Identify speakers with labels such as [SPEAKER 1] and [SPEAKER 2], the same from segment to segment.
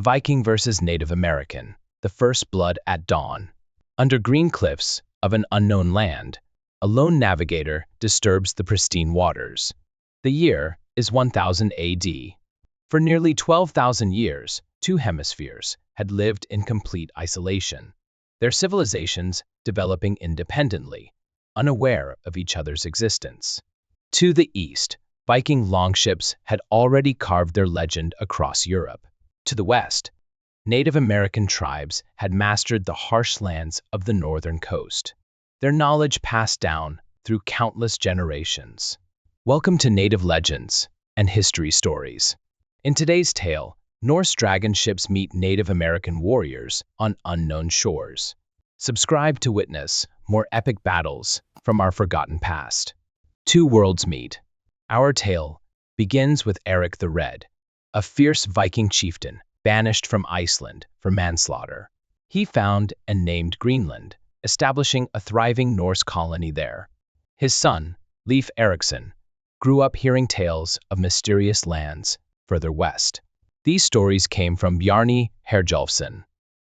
[SPEAKER 1] Viking versus Native American, the first blood at dawn. Under green cliffs of an unknown land, a lone navigator disturbs the pristine waters. The year is 1000 AD. For nearly 12,000 years, two hemispheres had lived in complete isolation, their civilizations developing independently, unaware of each other's existence. To the east, Viking longships had already carved their legend across Europe. To the west, Native American tribes had mastered the harsh lands of the northern coast, their knowledge passed down through countless generations. Welcome to Native Legends and History Stories. In today's tale, Norse dragon ships meet Native American warriors on unknown shores. Subscribe to witness more epic battles from our forgotten past. Two worlds meet. Our tale begins with Eric the Red, a fierce Viking chieftain banished from Iceland for manslaughter. He found and named Greenland, establishing a thriving Norse colony there. His son, Leif Erikson, grew up hearing tales of mysterious lands further west. These stories came from Bjarni Herjolfsson,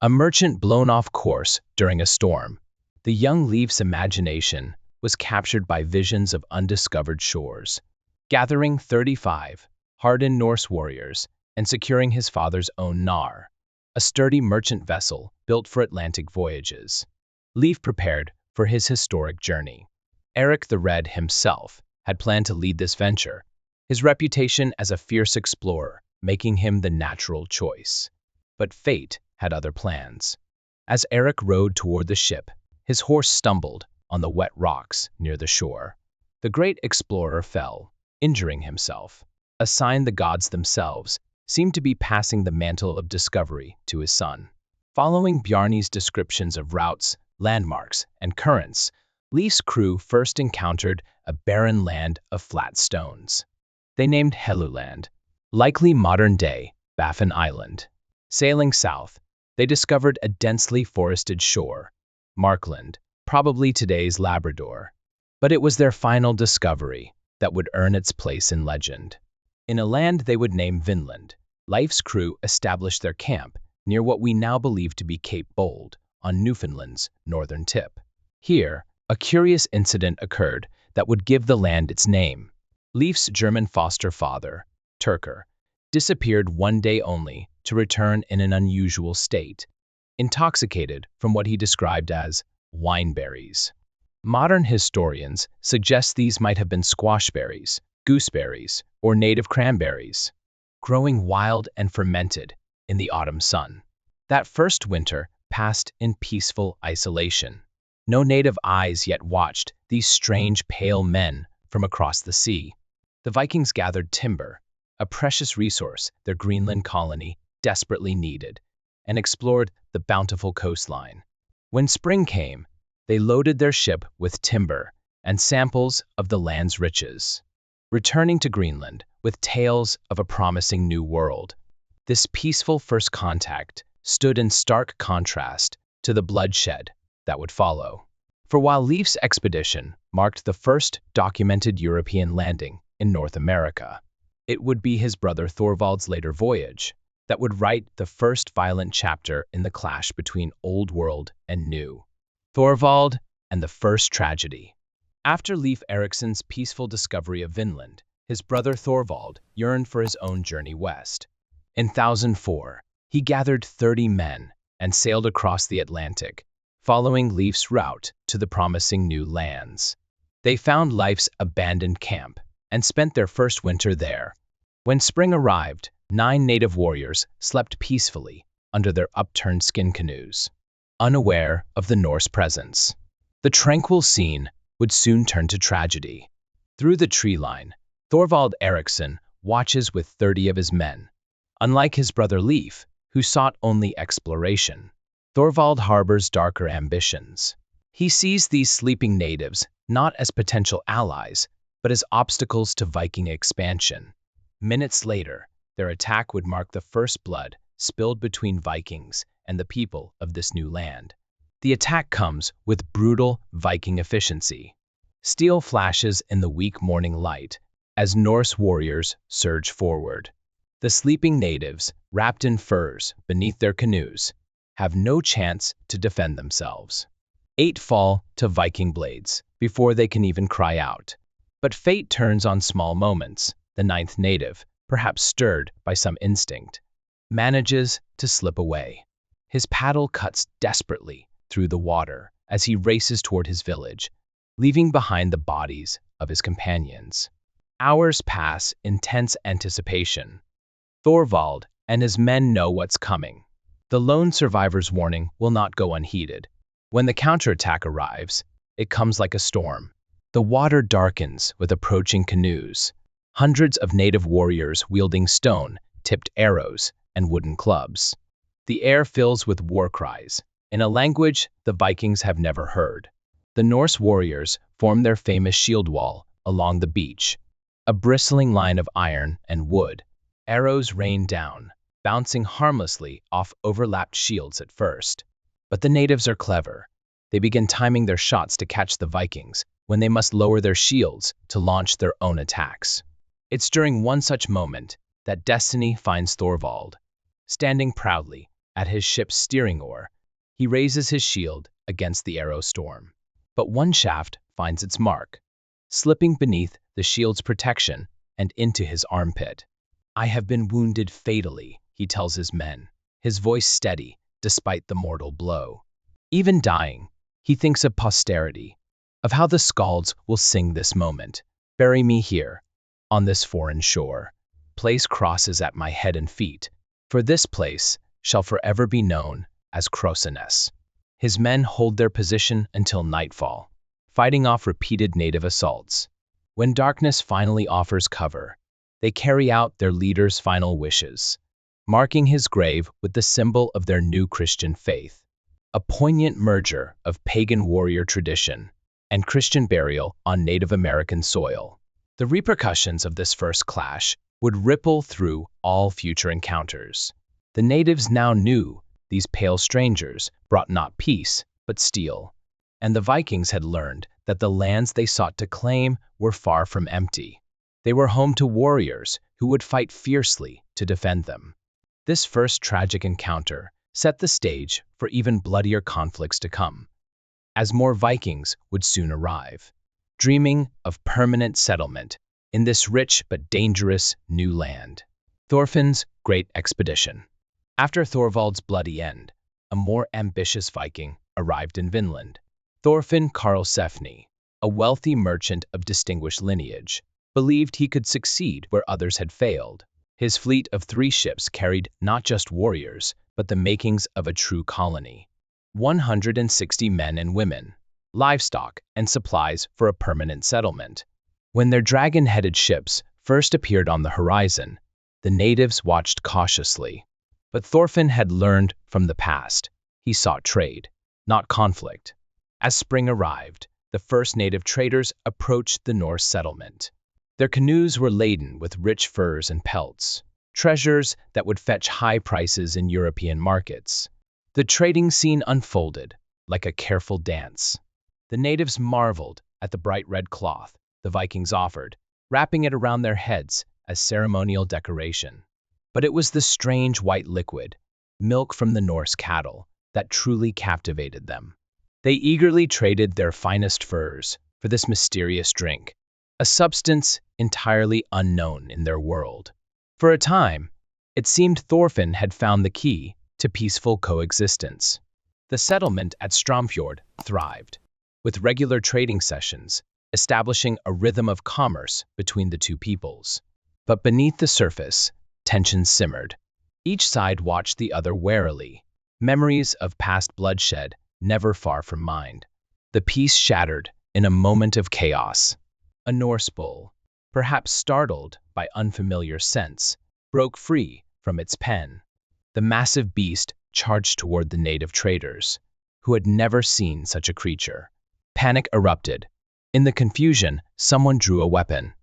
[SPEAKER 1] a merchant blown off course during a storm. The young Leif's imagination was captured by visions of undiscovered shores, gathering 35 hardened Norse warriors and securing his father's own Nar, a sturdy merchant vessel built for Atlantic voyages. Leif prepared for his historic journey. Eric the Red himself had planned to lead this venture, his reputation as a fierce explorer making him the natural choice. But fate had other plans. As Eric rowed toward the ship, his horse stumbled on the wet rocks near the shore. The great explorer fell, injuring himself, a sign the gods themselves seemed to be passing the mantle of discovery to his son. Following Bjarni's descriptions of routes, landmarks, and currents, Leif's crew first encountered a barren land of flat stones. They named Helluland, likely modern-day Baffin Island. Sailing south, they discovered a densely forested shore, Markland, probably today's Labrador. But it was their final discovery that would earn its place in legend. In a land they would name Vinland, Leif's crew established their camp near what we now believe to be Cape Bold, on Newfoundland's northern tip. Here, a curious incident occurred that would give the land its name. Leif's German foster father, Turker, disappeared one day only to return in an unusual state, intoxicated from what he described as wineberries. Modern historians suggest these might have been squashberries, gooseberries, or native cranberries, growing wild and fermented in the autumn sun. That first winter passed in peaceful isolation. No native eyes yet watched these strange pale men from across the sea. The Vikings gathered timber, a precious resource their Greenland colony desperately needed, and explored the bountiful coastline. When spring came, they loaded their ship with timber and samples of the land's riches, returning to Greenland with tales of a promising new world. This peaceful first contact stood in stark contrast to the bloodshed that would follow. For while Leif's expedition marked the first documented European landing in North America, it would be his brother Thorvald's later voyage that would write the first violent chapter in the clash between Old World and New. Thorvald and the First Tragedy. After Leif Erikson's peaceful discovery of Vinland, his brother Thorvald yearned for his own journey west. In 1004, he gathered 30 men and sailed across the Atlantic, following Leif's route to the promising new lands. They found Leif's abandoned camp and spent their first winter there. When spring arrived, 9 native warriors slept peacefully under their upturned skin canoes, unaware of the Norse presence. The tranquil scene would soon turn to tragedy. Through the tree line, Thorvald Eriksson watches with 30 of his men. Unlike his brother Leif, who sought only exploration, Thorvald harbors darker ambitions. He sees these sleeping natives not as potential allies, but as obstacles to Viking expansion. Minutes later, their attack would mark the first blood spilled between Vikings and the people of this new land. The attack comes with brutal Viking efficiency. Steel flashes in the weak morning light as Norse warriors surge forward. The sleeping natives, wrapped in furs beneath their canoes, have no chance to defend themselves. 8 fall to Viking blades before they can even cry out. But fate turns on small moments. The 9th native, perhaps stirred by some instinct, manages to slip away. His paddle cuts desperately through the water as he races toward his village, leaving behind the bodies of his companions. Hours pass in tense anticipation. Thorvald and his men know what's coming. The lone survivor's warning will not go unheeded. When the counterattack arrives, it comes like a storm. The water darkens with approaching canoes. Hundreds of native warriors wielding stone-tipped arrows and wooden clubs. The air fills with war cries, in a language the Vikings have never heard. The Norse warriors form their famous shield wall along the beach, a bristling line of iron and wood. Arrows rain down, bouncing harmlessly off overlapped shields at first. But the natives are clever. They begin timing their shots to catch the Vikings when they must lower their shields to launch their own attacks. It's during one such moment that destiny finds Thorvald. Standing proudly at his ship's steering oar, he raises his shield against the arrow storm. But one shaft finds its mark, slipping beneath the shield's protection and into his armpit. "I have been wounded fatally," he tells his men, his voice steady despite the mortal blow. Even dying, he thinks of posterity, of how the skalds will sing this moment. "Bury me here, on this foreign shore. Place crosses at my head and feet, for this place shall forever be known as Colonize." His men hold their position until nightfall, fighting off repeated native assaults. When darkness finally offers cover, they carry out their leader's final wishes, marking his grave with the symbol of their new Christian faith, a poignant merger of pagan warrior tradition and Christian burial on Native American soil. The repercussions of this first clash would ripple through all future encounters. The natives now knew these pale strangers brought not peace, but steel, and the Vikings had learned that the lands they sought to claim were far from empty. They were home to warriors who would fight fiercely to defend them. This first tragic encounter set the stage for even bloodier conflicts to come, as more Vikings would soon arrive, dreaming of permanent settlement in this rich but dangerous new land. Thorfinn's Great Expedition. After Thorvald's bloody end, a more ambitious Viking arrived in Vinland. Thorfinn Karlsefni, a wealthy merchant of distinguished lineage, believed he could succeed where others had failed. His fleet of 3 ships carried not just warriors, but the makings of a true colony. 160 men and women, livestock, and supplies for a permanent settlement. When their dragon-headed ships first appeared on the horizon, the natives watched cautiously. But Thorfinn had learned from the past. He sought trade, not conflict. As spring arrived, the first native traders approached the Norse settlement. Their canoes were laden with rich furs and pelts, treasures that would fetch high prices in European markets. The trading scene unfolded like a careful dance. The natives marveled at the bright red cloth the Vikings offered, wrapping it around their heads as ceremonial decoration. But it was the strange white liquid, milk from the Norse cattle, that truly captivated them. They eagerly traded their finest furs for this mysterious drink, a substance entirely unknown in their world. For a time, it seemed Thorfinn had found the key to peaceful coexistence. The settlement at Stromfjord thrived, with regular trading sessions, establishing a rhythm of commerce between the two peoples. But beneath the surface, tensions simmered. Each side watched the other warily, memories of past bloodshed never far from mind. The peace shattered in a moment of chaos. A Norse bull, perhaps startled by unfamiliar scents, broke free from its pen. The massive beast charged toward the native traders, who had never seen such a creature. Panic erupted. In the confusion, someone drew a weapon.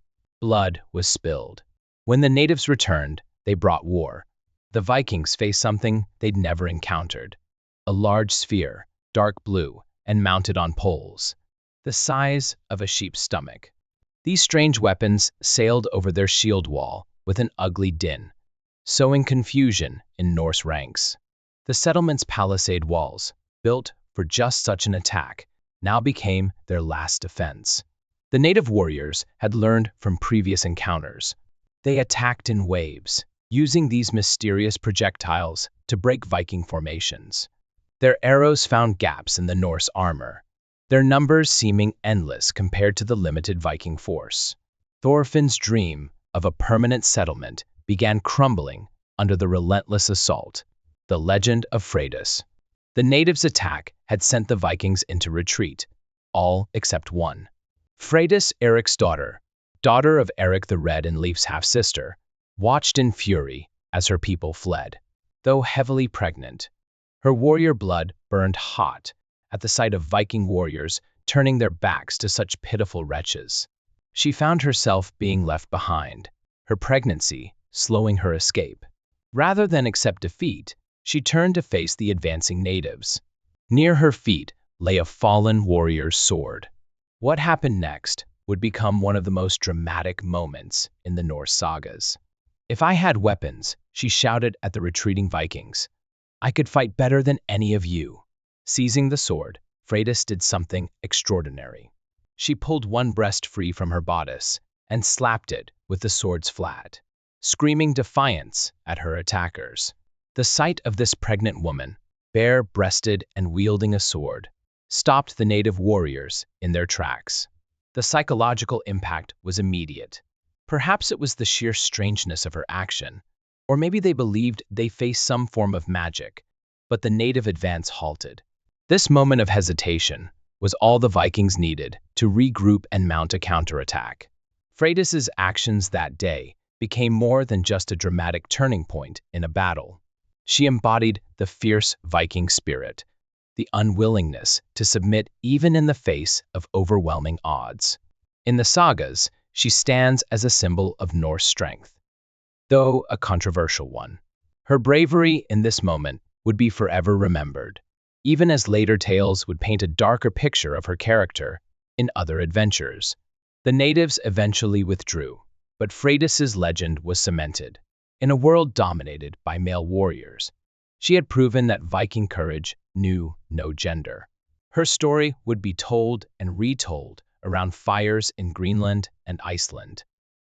[SPEAKER 1] Blood was spilled. When the natives returned, they brought war. The Vikings faced something they'd never encountered. A large sphere, dark blue, and mounted on poles, the size of a sheep's stomach. These strange weapons sailed over their shield wall with an ugly din, sowing confusion in Norse ranks. The settlement's palisade walls, built for just such an attack, now became their last defense. The native warriors had learned from previous encounters. They attacked in waves, using these mysterious projectiles to break Viking formations. Their arrows found gaps in the Norse armor, their numbers seeming endless compared to the limited Viking force. Thorfinn's dream of a permanent settlement began crumbling under the relentless assault. The Legend of Freydis. The natives' attack had sent the Vikings into retreat, all except one. Freydis, Eric's daughter of Eric the Red and Leif's half-sister, watched in fury as her people fled. Though heavily pregnant, her warrior blood burned hot at the sight of Viking warriors turning their backs to such pitiful wretches. She found herself being left behind, her pregnancy slowing her escape. Rather than accept defeat, she turned to face the advancing natives. Near her feet lay a fallen warrior's sword. What happened next would become one of the most dramatic moments in the Norse sagas. "If I had weapons," she shouted at the retreating Vikings, "I could fight better than any of you." Seizing the sword, Freydis did something extraordinary. She pulled one breast free from her bodice and slapped it with the sword's flat, screaming defiance at her attackers. The sight of this pregnant woman, bare-breasted and wielding a sword, stopped the native warriors in their tracks. The psychological impact was immediate. Perhaps it was the sheer strangeness of her action, or maybe they believed they faced some form of magic, but the native advance halted. This moment of hesitation was all the Vikings needed to regroup and mount a counterattack. Freydis's actions that day became more than just a dramatic turning point in a battle. She embodied the fierce Viking spirit, the unwillingness to submit even in the face of overwhelming odds. In the sagas, she stands as a symbol of Norse strength, though a controversial one. Her bravery in this moment would be forever remembered, even as later tales would paint a darker picture of her character in other adventures. The natives eventually withdrew, but Freydis's legend was cemented. In a world dominated by male warriors, she had proven that Viking courage knew no gender. Her story would be told and retold around fires in Greenland and Iceland,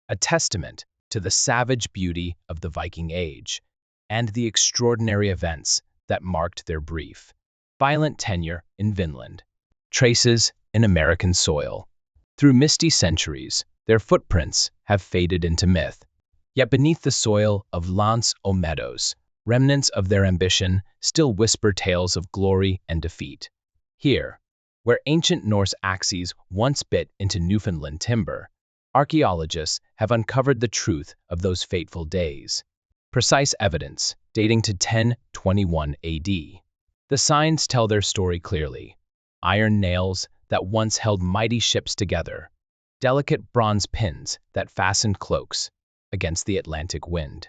[SPEAKER 1] a testament to the savage beauty of the Viking Age and the extraordinary events that marked their brief, violent tenure in Vinland. Traces in American soil. Through misty centuries, their footprints have faded into myth. Yet beneath the soil of Lance o' Meadows, remnants of their ambition still whisper tales of glory and defeat. Here, where ancient Norse axes once bit into Newfoundland timber, archaeologists have uncovered the truth of those fateful days. Precise evidence, dating to 1021 AD. The signs tell their story clearly. Iron nails that once held mighty ships together, delicate bronze pins that fastened cloaks against the Atlantic wind,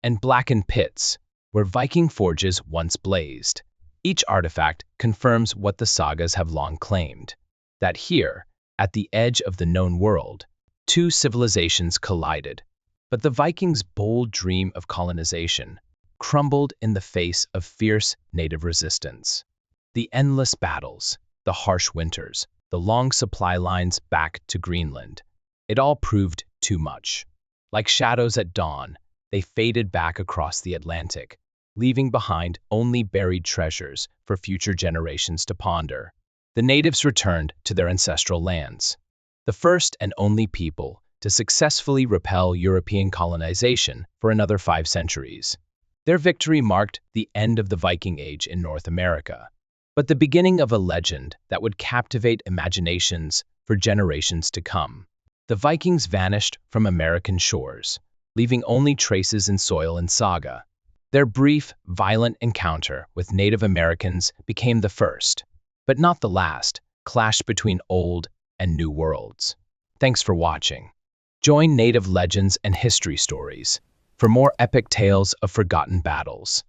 [SPEAKER 1] and blackened pits where Viking forges once blazed. Each artifact confirms what the sagas have long claimed, that here, at the edge of the known world, two civilizations collided. But the Vikings' bold dream of colonization crumbled in the face of fierce native resistance. The endless battles, the harsh winters, the long supply lines back to Greenland, it all proved too much. Like shadows at dawn, they faded back across the Atlantic, leaving behind only buried treasures for future generations to ponder. The natives returned to their ancestral lands, the first and only people to successfully repel European colonization for another 5 centuries. Their victory marked the end of the Viking Age in North America, but the beginning of a legend that would captivate imaginations for generations to come. The Vikings vanished from American shores, leaving only traces in soil and saga. Their brief, violent encounter with Native Americans became the first, but not the last, clash between old and new worlds. Thanks for watching. Join Native legends and history stories for more epic tales of forgotten battles.